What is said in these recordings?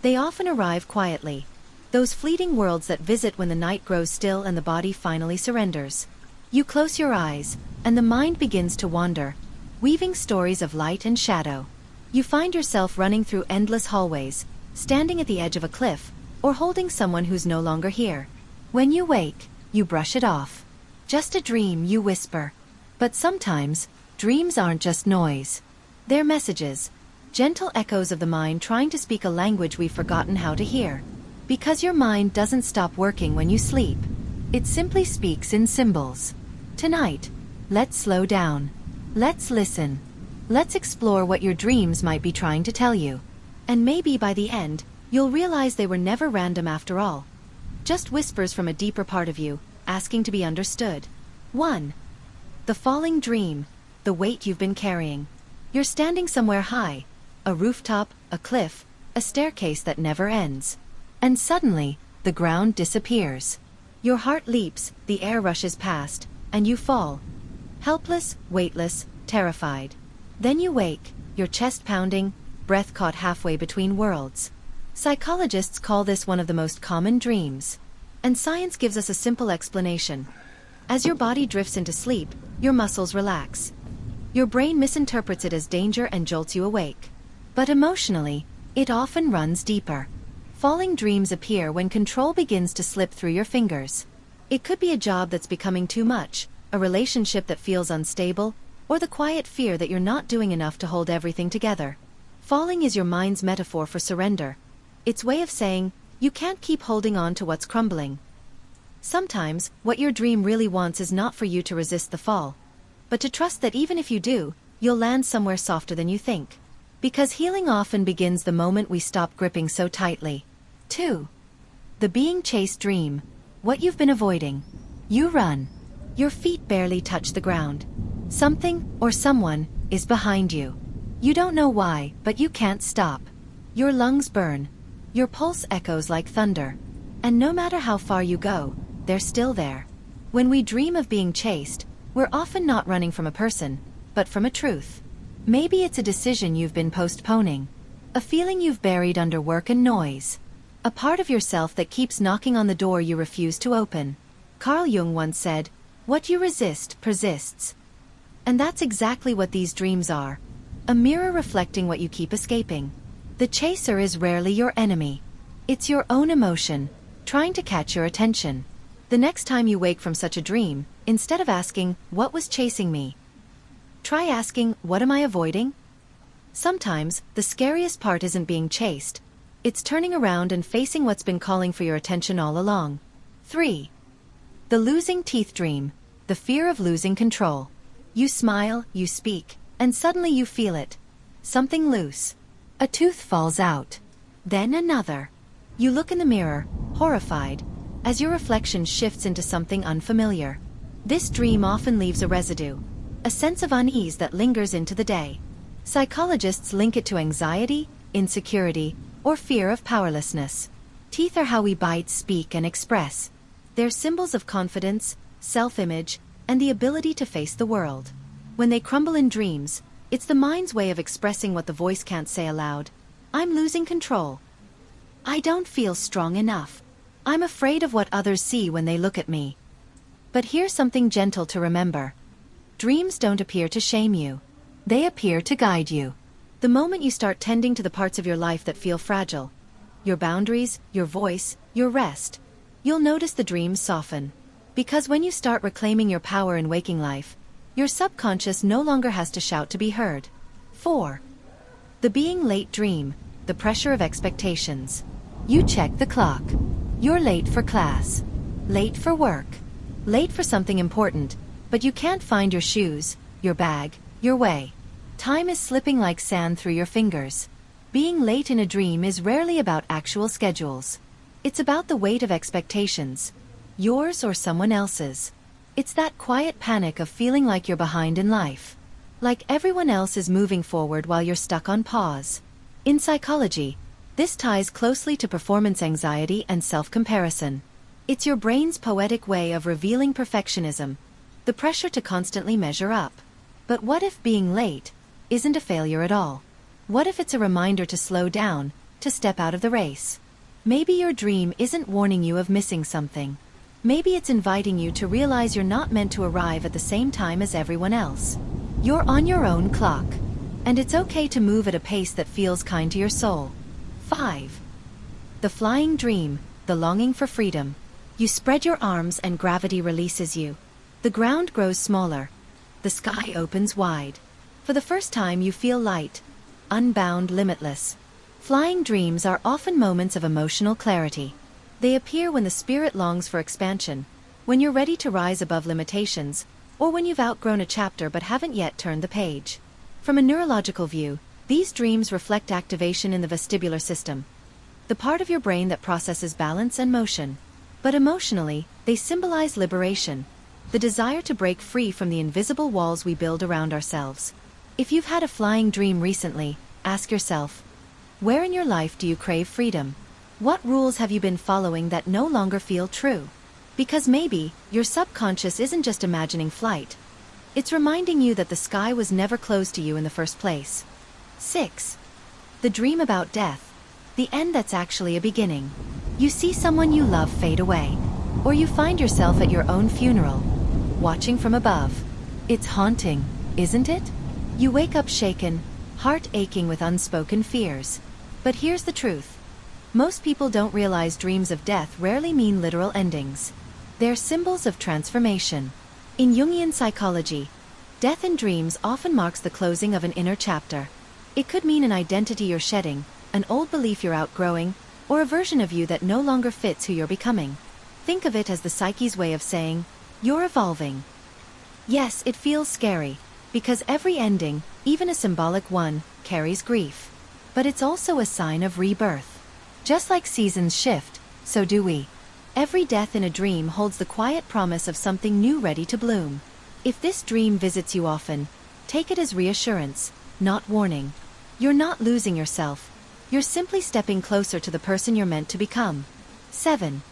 They often arrive quietly. Those fleeting worlds that visit when the night grows still and the body finally surrenders. You close your eyes, and the mind begins to wander, weaving stories of light and shadow. You find yourself running through endless hallways, standing at the edge of a cliff, or holding someone who's no longer here. When you wake, you brush it off. Just a dream, you whisper. But sometimes, dreams aren't just noise. They're messages, gentle echoes of the mind trying to speak a language we've forgotten how to hear. Because your mind doesn't stop working when you sleep. It simply speaks in symbols. Tonight, let's slow down. Let's listen. Let's explore what your dreams might be trying to tell you. And maybe by the end, you'll realize they were never random after all. Just whispers from a deeper part of you, asking to be understood. 1. The falling dream, the weight you've been carrying. You're standing somewhere high, a rooftop, a cliff, a staircase that never ends. And suddenly, the ground disappears. Your heart leaps, the air rushes past, and you fall. Helpless, weightless, terrified. Then you wake, your chest pounding, breath caught halfway between worlds. Psychologists call this one of the most common dreams. And science gives us a simple explanation. As your body drifts into sleep, your muscles relax. Your brain misinterprets it as danger and jolts you awake. But emotionally, it often runs deeper. Falling dreams appear when control begins to slip through your fingers. It could be a job that's becoming too much, a relationship that feels unstable, or the quiet fear that you're not doing enough to hold everything together. Falling is your mind's metaphor for surrender. Its way of saying, you can't keep holding on to what's crumbling. Sometimes, what your dream really wants is not for you to resist the fall, but to trust that even if you do, you'll land somewhere softer than you think. Because healing often begins the moment we stop gripping so tightly. 2. The being chased dream. What you've been avoiding. You run. Your feet barely touch the ground. Something, or someone, is behind you. You don't know why, but you can't stop. Your lungs burn. Your pulse echoes like thunder. And no matter how far you go, they're still there. When we dream of being chased, we're often not running from a person, but from a truth. Maybe it's a decision you've been postponing. A feeling you've buried under work and noise. A part of yourself that keeps knocking on the door you refuse to open. Carl Jung once said, "What you resist, persists." And that's exactly what these dreams are. A mirror reflecting what you keep escaping. The chaser is rarely your enemy. It's your own emotion, trying to catch your attention. The next time you wake from such a dream, instead of asking, "What was chasing me?" try asking, "What am I avoiding?" Sometimes, the scariest part isn't being chased. It's turning around and facing what's been calling for your attention all along. 3. The losing teeth dream, the fear of losing control. You smile, you speak, and suddenly you feel it. Something loose. A tooth falls out. Then another. You look in the mirror, horrified, as your reflection shifts into something unfamiliar. This dream often leaves a residue, a sense of unease that lingers into the day. Psychologists link it to anxiety, insecurity, or fear of powerlessness. Teeth are how we bite, speak, and express. They're symbols of confidence, self-image, and the ability to face the world. When they crumble in dreams, it's the mind's way of expressing what the voice can't say aloud. I'm losing control. I don't feel strong enough. I'm afraid of what others see when they look at me. But here's something gentle to remember. Dreams don't appear to shame you. They appear to guide you. The moment you start tending to the parts of your life that feel fragile, your boundaries, your voice, your rest, you'll notice the dreams soften. Because when you start reclaiming your power in waking life, your subconscious no longer has to shout to be heard. 4. The being late dream, the pressure of expectations. You check the clock. You're late for class, late for work, late for something important, but you can't find your shoes, your bag, your way. Time is slipping like sand through your fingers. Being late in a dream is rarely about actual schedules. It's about the weight of expectations, yours or someone else's. It's that quiet panic of feeling like you're behind in life. Like everyone else is moving forward while you're stuck on pause. In psychology, this ties closely to performance anxiety and self-comparison. It's your brain's poetic way of revealing perfectionism, the pressure to constantly measure up. But what if being late isn't a failure at all? What if it's a reminder to slow down, to step out of the race. Maybe your dream isn't warning you of missing something. Maybe it's inviting you to realize you're not meant to arrive at the same time as everyone else. You're on your own clock. And it's okay to move at a pace that feels kind to your soul. 5. The flying dream, the longing for freedom. You spread your arms and gravity releases you. The ground grows smaller. The sky opens wide. For the first time you feel light, unbound, limitless. Flying dreams are often moments of emotional clarity. They appear when the spirit longs for expansion, when you're ready to rise above limitations, or when you've outgrown a chapter but haven't yet turned the page. From a neurological view, these dreams reflect activation in the vestibular system, the part of your brain that processes balance and motion. But emotionally, they symbolize liberation, the desire to break free from the invisible walls we build around ourselves. If you've had a flying dream recently, ask yourself, where in your life do you crave freedom? What rules have you been following that no longer feel true? Because maybe your subconscious isn't just imagining flight. It's reminding you that the sky was never closed to you in the first place. 6. The dream about death, the end that's actually a beginning. You see someone you love fade away, or you find yourself at your own funeral, watching from above. It's haunting, isn't it? You wake up shaken, heart aching with unspoken fears. But here's the truth. Most people don't realize dreams of death rarely mean literal endings. They're symbols of transformation. In Jungian psychology, death in dreams often marks the closing of an inner chapter. It could mean an identity you're shedding, an old belief you're outgrowing, or a version of you that no longer fits who you're becoming. Think of it as the psyche's way of saying, you're evolving. Yes, it feels scary, because every ending, even a symbolic one, carries grief. But it's also a sign of rebirth. Just like seasons shift, so do we. Every death in a dream holds the quiet promise of something new ready to bloom. If this dream visits you often, take it as reassurance, not warning. You're not losing yourself. You're simply stepping closer to the person you're meant to become. 7.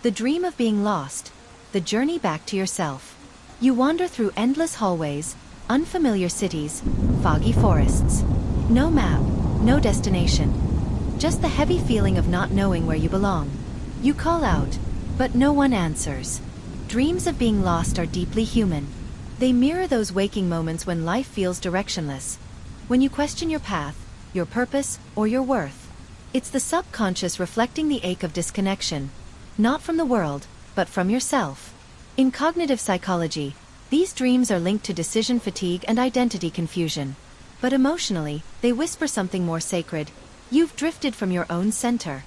The dream of being lost, the journey back to yourself. You wander through endless hallways, unfamiliar cities, foggy forests. No map, no destination. Just the heavy feeling of not knowing where you belong. You call out, but no one answers. Dreams of being lost are deeply human. They mirror those waking moments when life feels directionless, when you question your path, your purpose, or your worth. It's the subconscious reflecting the ache of disconnection, not from the world, but from yourself. In cognitive psychology, these dreams are linked to decision fatigue and identity confusion. But emotionally, they whisper something more sacred. You've drifted from your own center.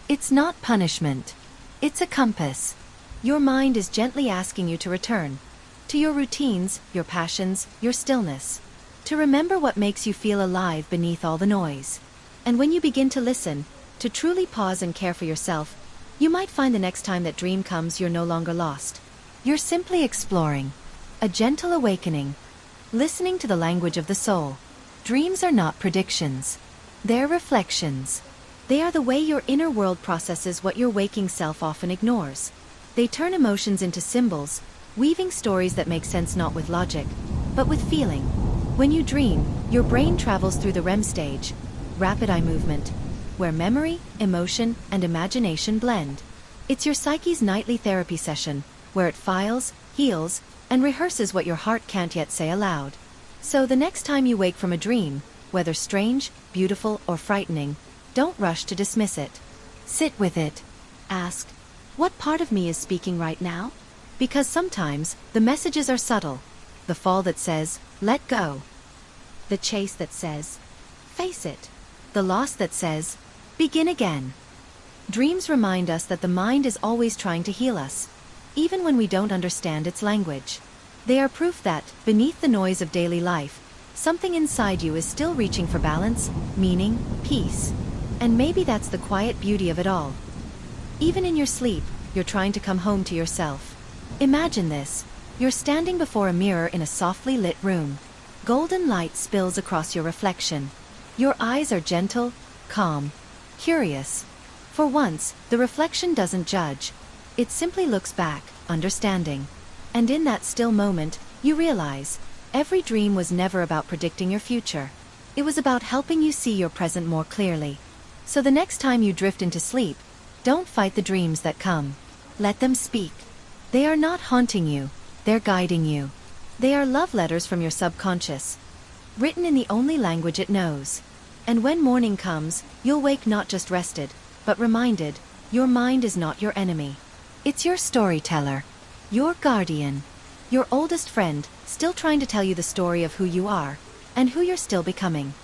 It's not punishment. It's a compass. Your mind is gently asking you to return to your routines, your passions, your stillness. To remember what makes you feel alive beneath all the noise. And when you begin to listen, to truly pause and care for yourself, you might find the next time that dream comes you're no longer lost. You're simply exploring. A gentle awakening. Listening to the language of the soul. Dreams are not predictions. They're reflections. They are the way your inner world processes what your waking self often ignores. They turn emotions into symbols, weaving stories that make sense not with logic, but with feeling. When you dream, your brain travels through the REM stage, rapid eye movement, where memory, emotion, and imagination blend. It's your psyche's nightly therapy session, where it files, heals, and rehearses what your heart can't yet say aloud. So the next time you wake from a dream, whether strange, beautiful, or frightening, don't rush to dismiss it. Sit with it. Ask, what part of me is speaking right now? Because sometimes, the messages are subtle. The fall that says, let go. The chase that says, face it. The loss that says, begin again. Dreams remind us that the mind is always trying to heal us, even when we don't understand its language. They are proof that, beneath the noise of daily life, something inside you is still reaching for balance, meaning, peace. And maybe that's the quiet beauty of it all. Even in your sleep, you're trying to come home to yourself. Imagine this. You're standing before a mirror in a softly lit room. Golden light spills across your reflection. Your eyes are gentle, calm, curious. For once, the reflection doesn't judge. It simply looks back, understanding. And in that still moment, you realize, every dream was never about predicting your future. It was about helping you see your present more clearly. So the next time you drift into sleep, don't fight the dreams that come. Let them speak. They are not haunting you, they're guiding you. They are love letters from your subconscious, written in the only language it knows. And when morning comes, you'll wake not just rested, but reminded, your mind is not your enemy. It's your storyteller, your guardian, your oldest friend, still trying to tell you the story of who you are, and who you're still becoming.